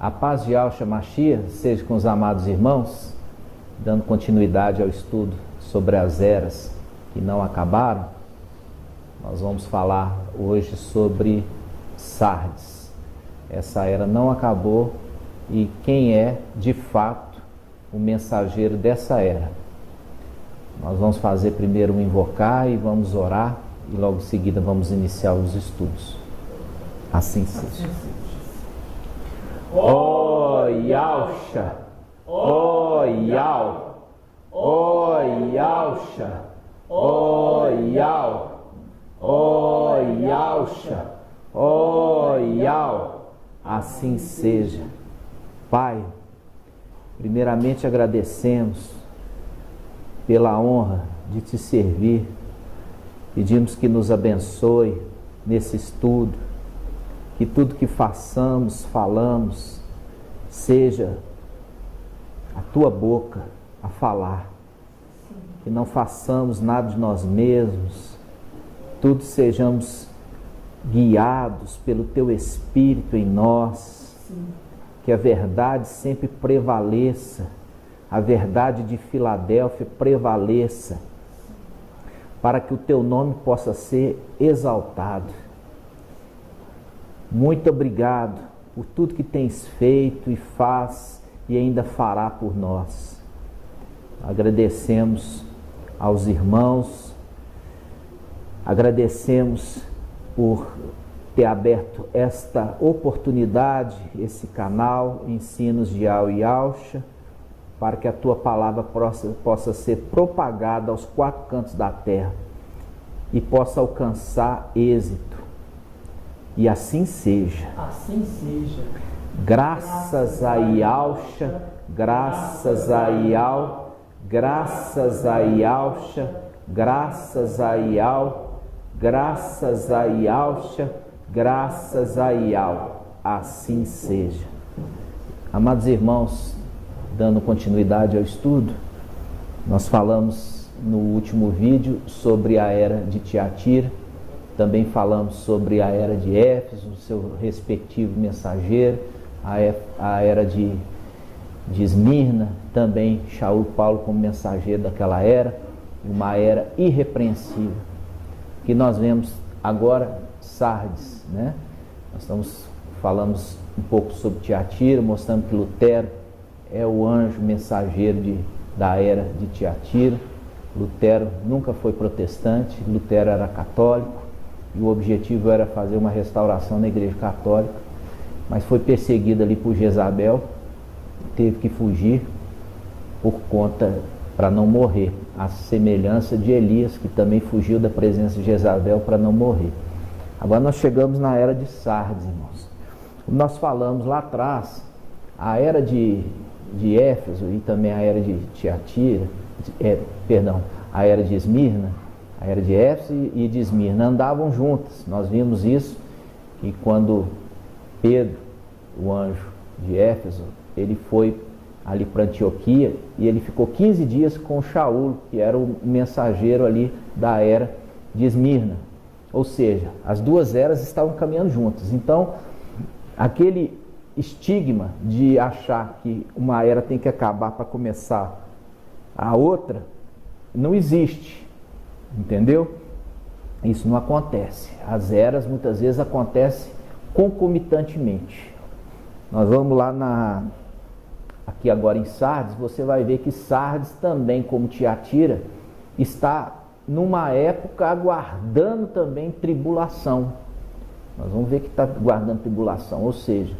A paz de Yahshua Mashiach seja com os amados irmãos, dando continuidade ao estudo sobre as eras que não acabaram. Nós vamos falar hoje sobre Sardes. Essa era não acabou e quem é de fato o mensageiro dessa era. Nós vamos fazer primeiro um invocar e vamos orar e logo em seguida vamos iniciar os estudos. Assim seja. Ó Yahshua, ó Yah, ó Yahshua, ó Yah, ó Yahshua, ó Yah, assim seja. Pai, primeiramente agradecemos pela honra de te servir, pedimos que nos abençoe nesse estudo, que tudo que façamos, falamos, seja a tua boca a falar, que não façamos nada de nós mesmos, tudo sejamos guiados pelo teu Espírito em nós, que a verdade sempre prevaleça, a verdade de Filadélfia prevaleça, para que o teu nome possa ser exaltado. Muito obrigado por tudo que tens feito e faz e ainda fará por nós. Agradecemos aos irmãos, agradecemos por ter aberto esta oportunidade, esse canal, Ensinos de Yahshua, para que a tua palavra possa ser propagada aos quatro cantos da terra e possa alcançar êxito. E assim seja. Assim seja. Graças a Yahshua, graças a Yah, graças a Yahshua, graças a Yah, graças a Yahshua, graças a Yah. Assim seja. Amados irmãos, dando continuidade ao estudo, nós falamos no último vídeo sobre a era de Tiatira. Também falamos sobre a era de Éfeso, o seu respectivo mensageiro, a era de Esmirna, também Shaul Paulo como mensageiro daquela era, uma era irrepreensível. Que nós vemos agora Sardes, né? Nós falamos um pouco sobre Tiatira, mostrando que Lutero é o anjo mensageiro da era de Tiatira. Lutero nunca foi protestante, Lutero era católico. E o objetivo era fazer uma restauração na igreja católica, mas foi perseguido ali por Jezabel, teve que fugir para não morrer, a semelhança de Elias, que também fugiu da presença de Jezabel para não morrer. Agora nós chegamos na era de Sardes, irmãos. Como nós falamos lá atrás, a era de Éfeso e também a era de Tiatira, a era de Esmirna, a era de Éfeso e de Esmirna andavam juntas. Nós vimos isso, que quando Pedro, o anjo de Éfeso, ele foi ali para Antioquia e ele ficou 15 dias com Shaul, que era o mensageiro ali da era de Esmirna. Ou seja, as duas eras estavam caminhando juntas. Então, aquele estigma de achar que uma era tem que acabar para começar a outra, não existe. Entendeu? Isso não acontece. As eras muitas vezes acontecem concomitantemente. Nós vamos lá aqui agora em Sardes, você vai ver que Sardes também, como Tiatira, está numa época aguardando também tribulação. Nós vamos ver que está aguardando tribulação, ou seja,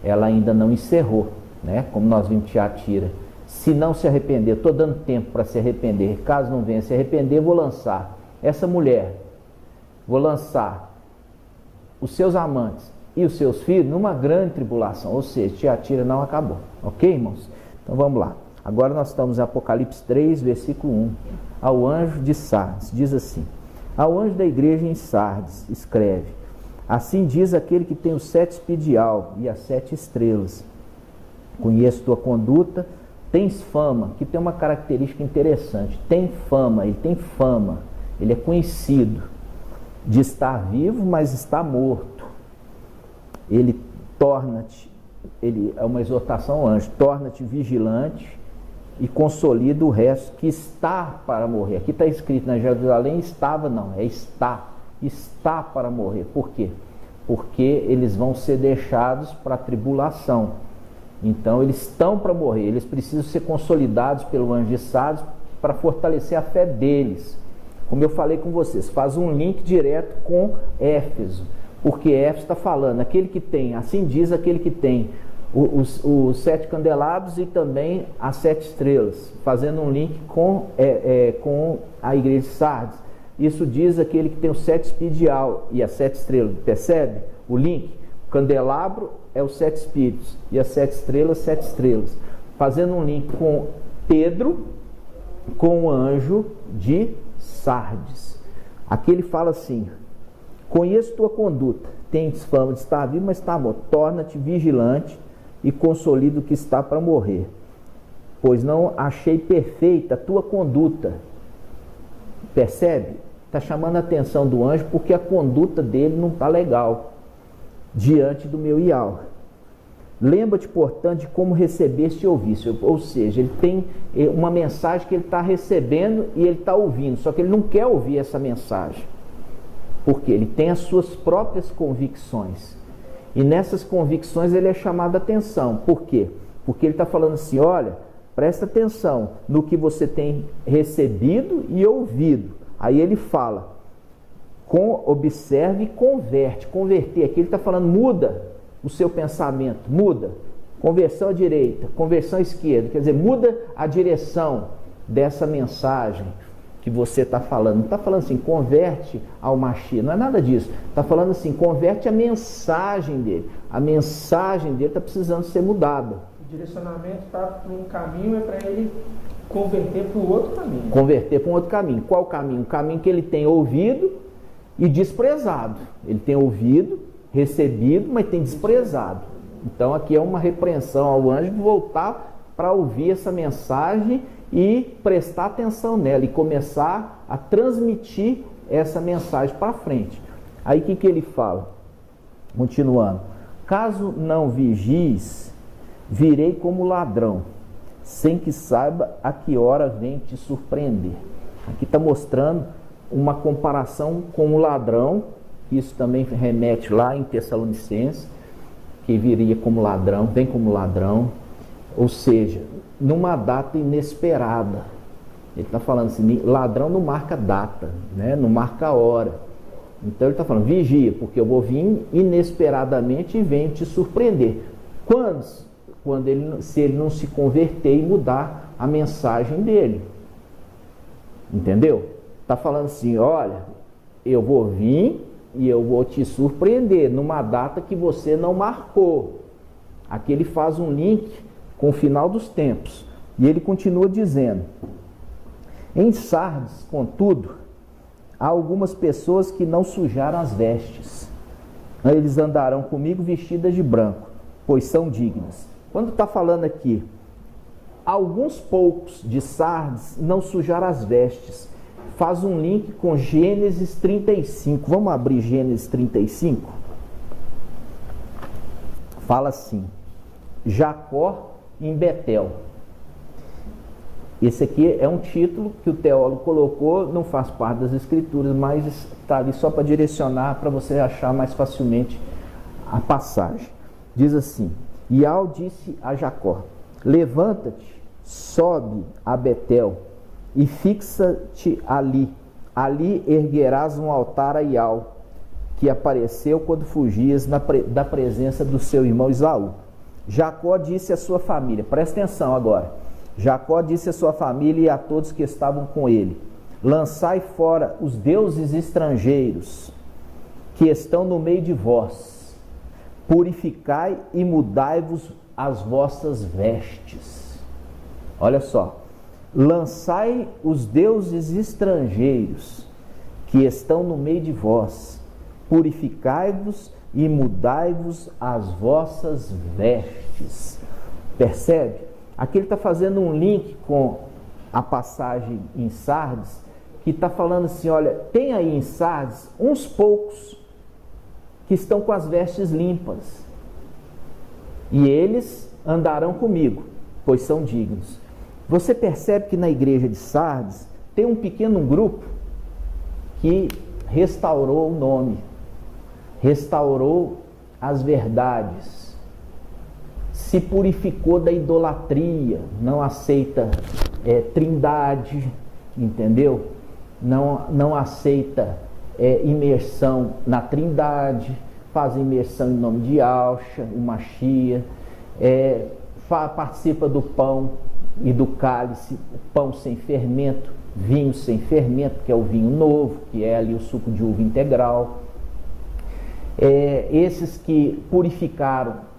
ela ainda não encerrou, né? Como nós vimos Tiatira. Se não se arrepender, estou dando tempo para se arrepender. Caso não venha se arrepender, vou lançar essa mulher, vou lançar os seus amantes e os seus filhos numa grande tribulação. Ou seja, Tiatira não acabou. Ok, irmãos? Então vamos lá. Agora nós estamos em Apocalipse 3, versículo 1. Ao anjo de Sardes, diz assim: ao anjo da igreja em Sardes, escreve: assim diz aquele que tem os 7 espíritos de alvo e as 7 estrelas. Conheço tua conduta, tens fama, que tem uma característica interessante, tem fama, ele é conhecido de estar vivo, mas está morto. Ele torna-te ele é uma exortação ao anjo, torna-te vigilante e consolida o resto que está para morrer. Aqui está escrito na Jerusalém, estava não, é está para morrer. Por quê? Porque eles vão ser deixados para a tribulação. Então eles estão para morrer, eles precisam ser consolidados pelo anjo de Sardes para fortalecer a fé deles. Como eu falei com vocês, faz um link direto com Éfeso, porque Éfeso está falando, aquele que tem, assim diz aquele que tem os 7 candelabros e também as 7 estrelas, fazendo um link com a igreja de Sardes. Isso diz aquele que tem os 7 espíritos e as 7 estrelas, percebe o link? O candelabro é os 7 espíritos e as 7 estrelas, 7 estrelas, fazendo um link com Pedro, com o anjo de Sardes. Aqui ele fala assim: conheço tua conduta, tens fama de estar vivo, mas está morto. Torna-te vigilante e consolida o que está para morrer, pois não achei perfeita a tua conduta. Percebe? Está chamando a atenção do anjo porque a conduta dele não está legal diante do meu Ial. Lembra-te, portanto, de como recebeste e ouviste. Ou seja, ele tem uma mensagem que ele está recebendo e ele está ouvindo, só que ele não quer ouvir essa mensagem, porque ele tem as suas próprias convicções, e nessas convicções ele é chamado a atenção. Por quê? Porque ele está falando assim: olha, presta atenção no que você tem recebido e ouvido. Aí ele fala, observe e converte. Converter, aqui ele está falando, muda o seu pensamento, muda, conversão à direita, conversão à esquerda, quer dizer, muda a direção dessa mensagem que você está falando. Não está falando assim, converte ao Mashiach, não é nada disso. Está falando assim, converte a mensagem dele. A mensagem dele está precisando ser mudada. O direcionamento está para um caminho, é para ele converter para o outro caminho. Converter para um outro caminho. Qual caminho? Um caminho que ele tem ouvido e desprezado. Ele tem ouvido, recebido, mas tem desprezado. Então aqui é uma repreensão ao anjo de voltar para ouvir essa mensagem e prestar atenção nela e começar a transmitir essa mensagem para frente. Aí o que ele fala? Continuando: caso não vigies, virei como ladrão, sem que saiba a que hora vem te surpreender. Aqui está mostrando uma comparação com o ladrão. Isso também remete lá em Tessalonicenses, que viria como ladrão, vem como ladrão, ou seja, numa data inesperada. Ele está falando assim, ladrão não marca data, né? Não marca hora. Então ele está falando, vigia, porque eu vou vir inesperadamente e venho te surpreender. Quando se ele não se converter e mudar a mensagem dele. Entendeu? Está falando assim, olha, eu vou vir e eu vou te surpreender numa data que você não marcou. Aqui ele faz um link com o final dos tempos. E ele continua dizendo: em Sardes, contudo, há algumas pessoas que não sujaram as vestes. Eles andarão comigo vestidas de branco, pois são dignas. Quando está falando aqui, alguns poucos de Sardes não sujaram as vestes, faz um link com Gênesis 35. Vamos abrir Gênesis 35? Fala assim: Jacó em Betel. Esse aqui é um título que o teólogo colocou, não faz parte das escrituras, mas está ali só para direcionar, para você achar mais facilmente a passagem. Diz assim: Ial disse a Jacó: levanta-te, sobe a Betel e fixa-te ali. Ali erguerás um altar a Ial, que apareceu quando fugias da presença do seu irmão Esaú. Jacó disse à sua família, presta atenção agora, Jacó disse à sua família e a todos que estavam com ele: lançai fora os deuses estrangeiros que estão no meio de vós, purificai e mudai-vos as vossas vestes. Olha só, lançai os deuses estrangeiros que estão no meio de vós, purificai-vos e mudai-vos as vossas vestes. Percebe? Aqui ele está fazendo um link com a passagem em Sardes, que está falando assim, olha, tem aí em Sardes uns poucos que estão com as vestes limpas. e eles andarão comigo, pois são dignos. Você percebe que na igreja de Sardes tem um pequeno grupo que restaurou o nome, restaurou as verdades, se purificou da idolatria, não aceita trindade, entendeu? Não aceita imersão na trindade, faz imersão em nome de Yahshua, o Mashiach, participa do pão e do cálice, pão sem fermento, vinho sem fermento, que é o vinho novo, que é ali o suco de uva integral. Esses que purificaram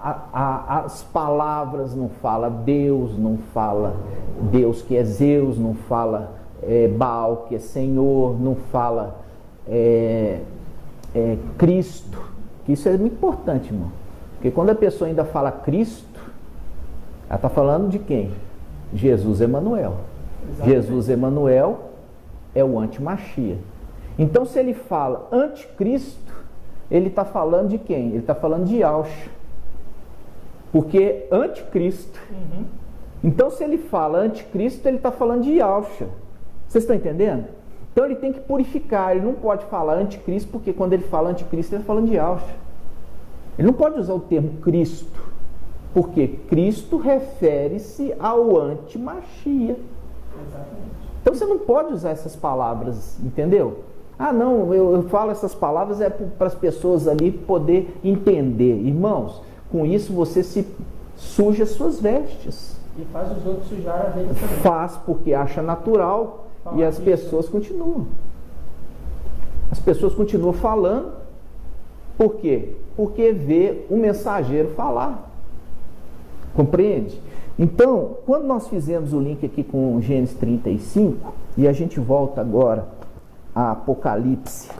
as palavras, não fala Deus, não fala Deus que é Zeus, não fala Baal que é Senhor, não fala Cristo, que isso é muito importante, irmão, porque quando a pessoa ainda fala Cristo, ela está falando de quem? Jesus Emanuel. Jesus Emanuel é o anti-Mashiach. Então, se ele fala anticristo, ele está falando de quem? Ele está falando de Yahshua, porque anticristo. Então, se ele fala anticristo, ele está falando de Yahshua. Vocês estão entendendo? Então, ele tem que purificar. Ele não pode falar anticristo, porque quando ele fala anticristo, ele está falando de Yahshua. Ele não pode usar o termo Cristo, porque Cristo refere-se ao anti-Mashiach. Então você não pode usar essas palavras, entendeu? Ah, não, eu falo essas palavras para as pessoas ali poder entender. Irmãos, com isso você se suja as suas vestes. E faz os outros sujar a deles também. Faz porque acha natural e as pessoas continuam. As pessoas continuam falando. Por quê? Porque vê o mensageiro falar. Compreende? Então, quando nós fizemos o link aqui com Gênesis 35, e a gente volta agora a Apocalipse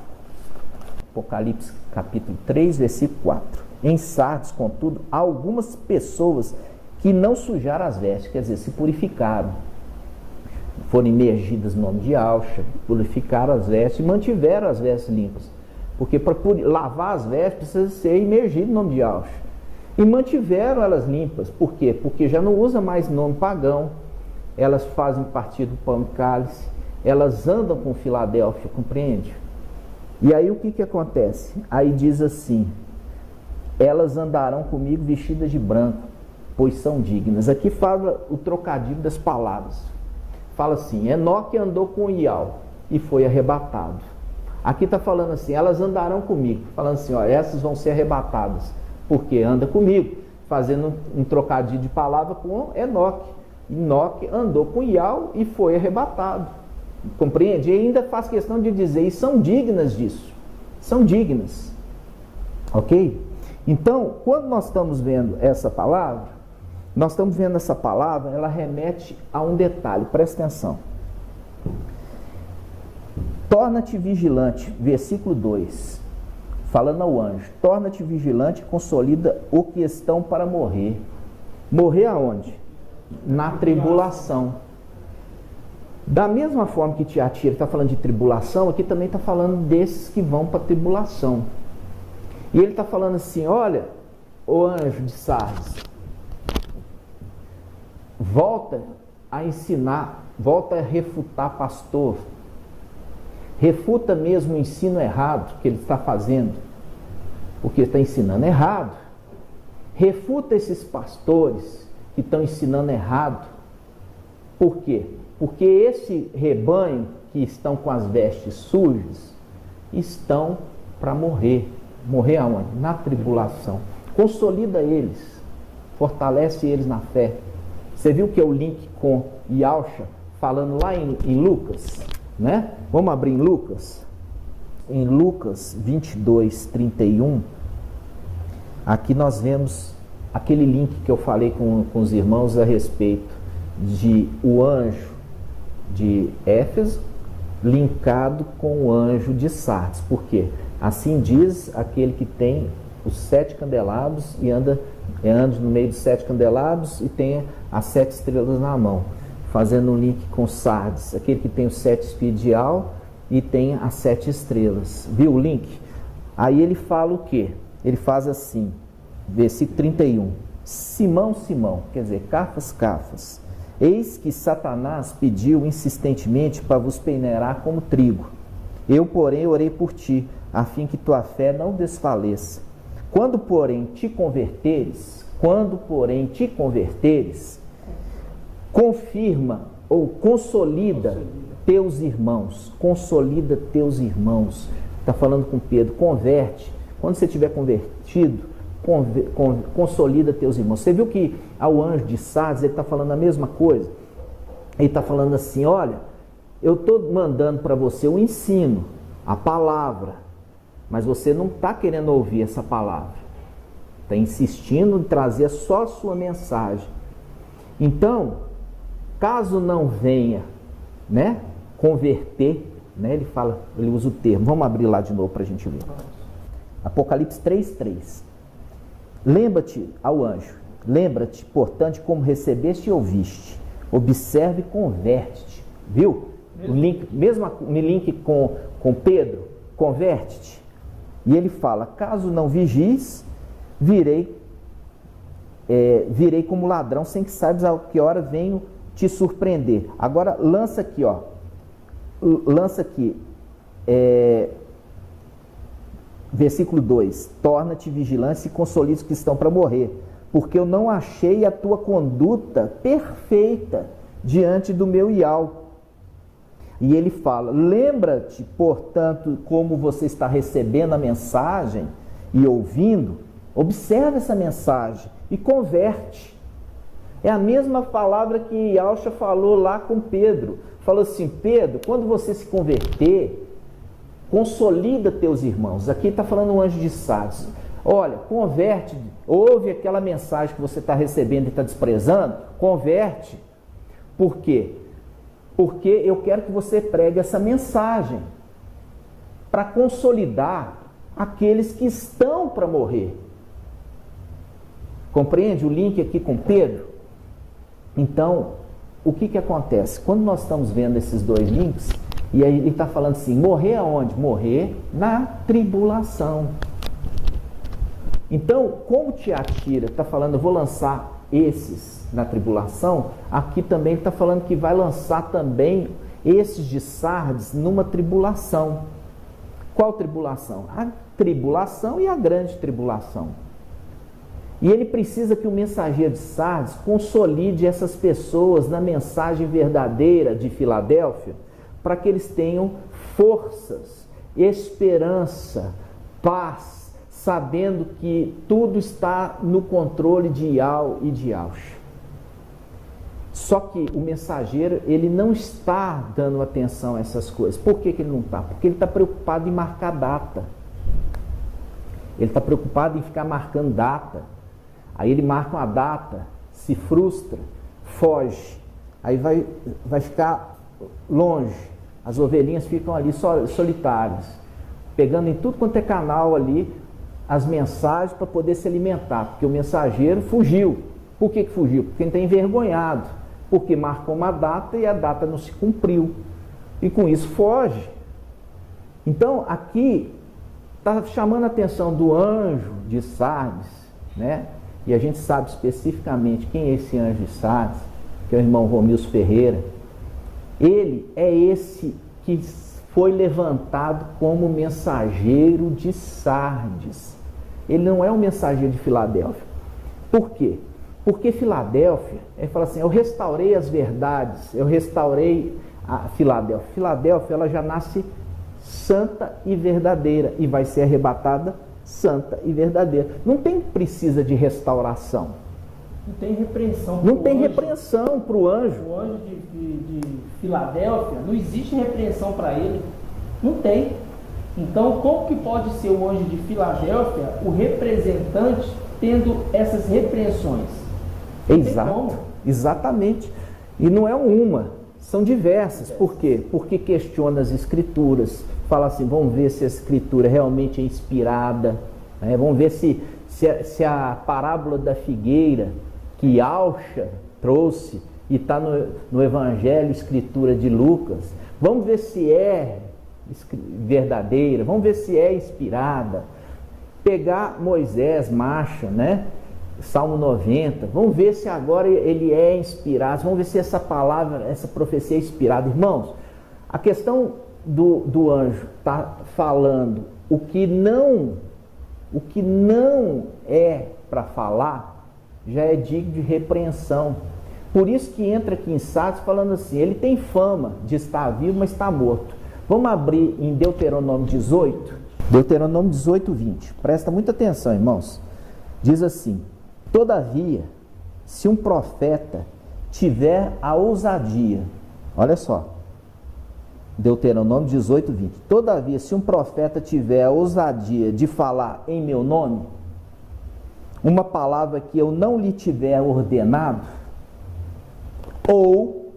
capítulo 3, versículo 4. Em Sardes, contudo, há algumas pessoas que não sujaram as vestes, quer dizer, se purificaram, foram imergidas no nome de Yahshua, purificaram as vestes e mantiveram as vestes limpas, porque para lavar as vestes precisa ser imergido no nome de Yahshua. E mantiveram elas limpas. Por quê? Porque já não usa mais nome pagão. Elas fazem parte do pão e cálice. Elas andam com Filadélfia, compreende? E aí o que acontece? Aí diz assim: elas andarão comigo vestidas de branco, pois são dignas. Aqui fala o trocadilho das palavras. Fala assim: Enoque andou com Ial e foi arrebatado. Aqui está falando assim: elas andarão comigo. Falando assim, ó, essas vão ser arrebatadas. Porque anda comigo, fazendo um trocadilho de palavra com Enoque. Enoque andou com Ial e foi arrebatado. Compreende? E ainda faz questão de dizer, e são dignas disso. São dignas. Ok? Então, quando nós estamos vendo essa palavra, ela remete a um detalhe, presta atenção. Torna-te vigilante, versículo 2. Falando ao anjo, torna-te vigilante e consolida o que estão para morrer. Morrer aonde? Na tribulação. Da mesma forma que Tiatira está falando de tribulação, aqui também está falando desses que vão para a tribulação. E ele está falando assim: olha, ô anjo de Sardes, volta a ensinar, volta a refutar pastor. Refuta mesmo o ensino errado que ele está fazendo, porque ele está ensinando errado. Refuta esses pastores que estão ensinando errado. Por quê? Porque esse rebanho que estão com as vestes sujas estão para morrer. Morrer aonde? Na tribulação. Consolida eles, fortalece eles na fé. Você viu que é o link com Yahshua, falando lá em Lucas? Né? Vamos abrir em Lucas. Em Lucas 22, 31, aqui nós vemos aquele link que eu falei com os irmãos a respeito de o anjo de Éfeso linkado com o anjo de Sardes. Por quê? Assim diz aquele que tem os 7 candelabros e anda no meio dos 7 candelabros e tem as 7 estrelas na mão. Fazendo um link com Sardes, aquele que tem os 7 espíritos de Al e tem as 7 estrelas. Viu o link? Aí ele fala o quê? Ele faz assim: versículo 31. Simão, Simão, quer dizer, Cafas, Cafas, eis que Satanás pediu insistentemente para vos peneirar como trigo. Eu, porém, orei por ti, a fim que tua fé não desfaleça. Quando, porém, te converteres, confirma ou consolida teus irmãos. Consolida teus irmãos. Está falando com Pedro, converte. Quando você tiver convertido, consolida teus irmãos. Você viu que ao anjo de Sardes, ele está falando a mesma coisa. Ele está falando assim, olha, eu estou mandando para você o ensino, a palavra, mas você não está querendo ouvir essa palavra. Está insistindo em trazer só a sua mensagem. Então, caso não venha, né, converter, né, ele usa o termo, vamos abrir lá de novo para a gente ver. Apocalipse 3:3. Lembra-te ao anjo, lembra-te, portanto, como recebeste e ouviste, observe e converte-te, viu? O link, mesmo link com Pedro, converte-te. E ele fala, caso não vigies, virei como ladrão, sem que saibas a que hora venho te surpreender. Agora lança aqui, versículo 2, torna-te vigilante e consolida os que estão para morrer, porque eu não achei a tua conduta perfeita diante do meu ial. E ele fala, lembra-te, portanto, como você está recebendo a mensagem e ouvindo, observa essa mensagem e converte. É a mesma palavra que Yalcha falou lá com Pedro. Falou assim, Pedro, quando você se converter, consolida teus irmãos. Aqui está falando um anjo de Sardes. Olha, converte, ouve aquela mensagem que você está recebendo e está desprezando, converte. Por quê? Porque eu quero que você pregue essa mensagem para consolidar aqueles que estão para morrer. Compreende o link aqui com Pedro? Então, o que acontece? Quando nós estamos vendo esses dois links, e aí ele está falando assim, morrer aonde? Morrer na tribulação. Então, como Tiatira está falando, eu vou lançar esses na tribulação, aqui também está falando que vai lançar também esses de Sardes numa tribulação. Qual tribulação? A tribulação e a grande tribulação. E ele precisa que o mensageiro de Sardes consolide essas pessoas na mensagem verdadeira de Filadélfia, para que eles tenham forças, esperança, paz, sabendo que tudo está no controle de Ial e de Yalcha. Só que o mensageiro, ele não está dando atenção a essas coisas. Por que ele não está? Porque ele está preocupado em marcar data. Ele está preocupado em ficar marcando data. Aí ele marca uma data, se frustra, foge. Aí vai ficar longe. As ovelhinhas ficam ali solitárias, pegando em tudo quanto é canal ali as mensagens para poder se alimentar. Porque o mensageiro fugiu. Por que fugiu? Porque ele está envergonhado. Porque marcou uma data e a data não se cumpriu. E com isso foge. Então aqui está chamando a atenção do anjo de Sardes, né? E a gente sabe especificamente quem é esse anjo de Sardes, que é o irmão Romilson Ferreira. Ele é esse que foi levantado como mensageiro de Sardes. Ele não é um mensageiro de Filadélfia. Por quê? Porque Filadélfia, ele fala assim, eu restaurei as verdades, eu restaurei a Filadélfia. Filadélfia, ela já nasce santa e verdadeira e vai ser arrebatada santa e verdadeira. Não precisa de restauração. Não tem repreensão. Não tem repreensão para o anjo. O anjo de Filadélfia, não existe repreensão para ele. Não tem. Então, como que pode ser o anjo de Filadélfia o representante tendo essas repreensões? Exato, exatamente. E não é uma, são diversas. Por quê? Porque questiona as escrituras, fala assim, vamos ver se a escritura realmente é inspirada, né? Vamos ver se a parábola da figueira que Yalcha trouxe e está no Evangelho, escritura de Lucas, vamos ver se é verdadeira, vamos ver se é inspirada. pegar Moisés, marcha, né? Salmo 90, vamos ver se agora ele é inspirado, vamos ver se essa palavra, essa profecia é inspirada. Irmãos, a questão do anjo está falando o que não é para falar, já é digno de repreensão. Por isso que entra aqui em Sardes falando assim, ele tem fama de estar vivo, mas está morto. Vamos abrir em Deuteronômio 18, Deuteronômio 18, 20. Presta muita atenção, irmãos. Diz assim: todavia, se um profeta tiver a ousadia, olha só, Deuteronômio 18, 20. Todavia, se um profeta tiver a ousadia de falar em meu nome, uma palavra que eu não lhe tiver ordenado, ou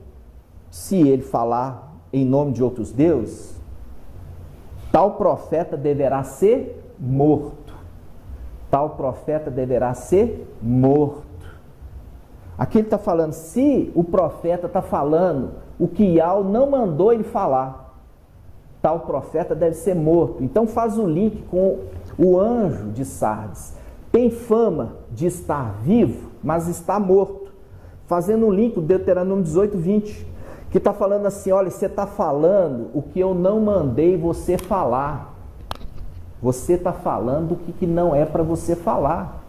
se ele falar em nome de outros deuses, tal profeta deverá ser morto. Tal profeta deverá ser morto. Aqui ele está falando, se o profeta está falando o que Yahweh não mandou ele falar, tal profeta deve ser morto. Então faz o link com o anjo de Sardes. Tem fama de estar vivo, mas está morto. Fazendo um link com Deuteronômio 18, 20, que está falando assim, olha, você está falando o que eu não mandei você falar. Você está falando o que não é para você falar.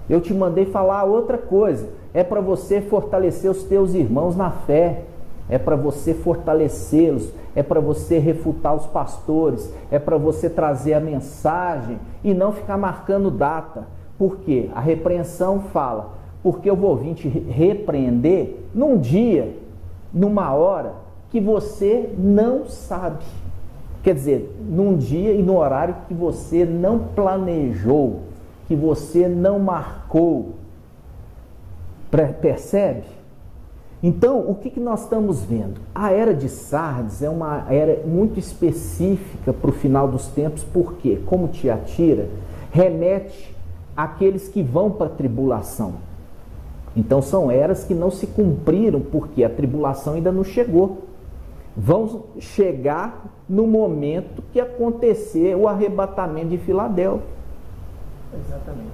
Eu te mandei falar outra coisa. É para você fortalecer os teus irmãos na fé. É para você fortalecê-los. É para você refutar os pastores. É para você trazer a mensagem e não ficar marcando data. Por quê? A repreensão fala, porque eu vou vir te repreender num dia, numa hora que você não sabe. Quer dizer, num dia e no horário que você não planejou, que você não marcou. Percebe? Então, o que nós estamos vendo? A era de Sardes é uma era muito específica para o final dos tempos, porque, como Tiatira, remete àqueles que vão para a tribulação. Então, são eras que não se cumpriram, porque a tribulação ainda não chegou. Vão chegar no momento que acontecer o arrebatamento de Filadélfia. Exatamente.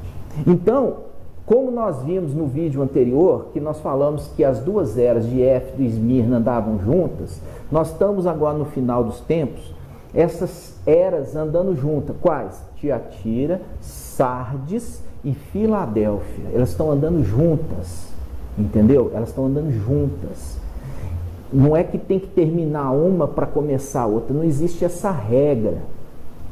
Então, como nós vimos no vídeo anterior, que nós falamos que as duas eras de Éfeso e Esmirna andavam juntas, nós estamos agora no final dos tempos, essas eras andando juntas. Quais? Tiatira, Sardes e Filadélfia. Elas estão andando juntas, entendeu? Elas estão andando juntas. Não é que tem que terminar uma para começar a outra, não existe essa regra.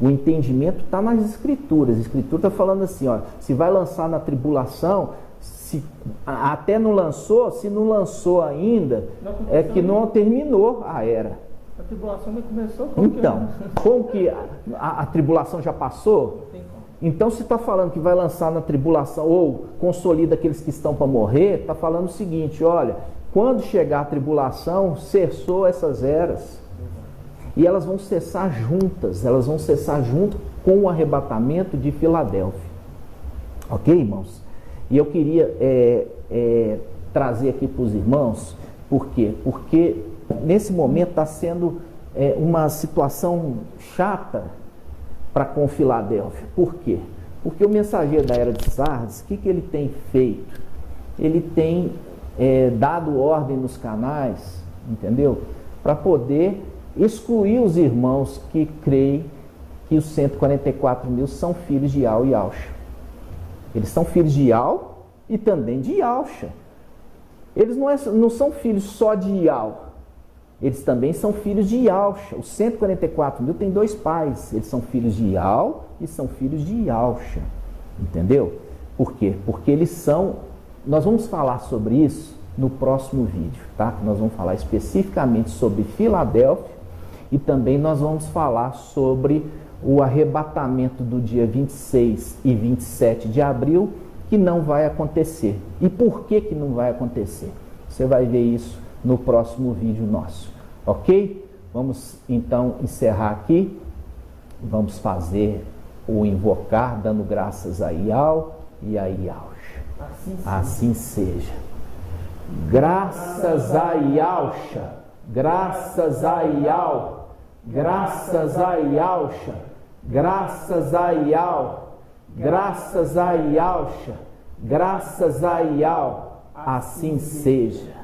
O entendimento está nas escrituras. A escritura está falando assim, ó, se vai lançar na tribulação, se até não lançou, se não lançou ainda, é que não terminou a era. A tribulação não começou? Então, como que a tribulação já passou? Então, se está falando que vai lançar na tribulação, ou consolida aqueles que estão para morrer, está falando o seguinte, olha, quando chegar a tribulação, cessou essas eras. E elas vão cessar juntas, elas vão cessar junto com o arrebatamento de Filadélfia. Ok, irmãos? E eu queria trazer aqui para os irmãos, por quê? Porque nesse momento está sendo uma situação chata para com Filadélfia. Por quê? Porque o mensageiro da era de Sardes, o que ele tem feito? Ele tem dado ordem nos canais, entendeu? Para poder excluir os irmãos que creem que os 144 mil são filhos de Yahweh e Yahusha. Eles são filhos de Yahweh e também de Yahusha. Eles não são filhos só de Yahweh. Eles também são filhos de Yahusha. Os 144 mil têm dois pais. Eles são filhos de Yahweh e são filhos de Yahusha. Entendeu? Por quê? Porque eles são... Nós vamos falar sobre isso no próximo vídeo, tá? Nós vamos falar especificamente sobre Filadélfia e também nós vamos falar sobre o arrebatamento do dia 26 e 27 de abril, que não vai acontecer. E por que não vai acontecer? Você vai ver isso no próximo vídeo nosso, ok? Vamos então encerrar aqui. Vamos fazer o invocar, dando graças a Yahweh e a Yahusha. Assim seja. Graças a Yahusha, graças a Yahweh, graças a Yahusha, graças a Yahweh, Graças a Yahshua, graças a Yahweh, assim seja.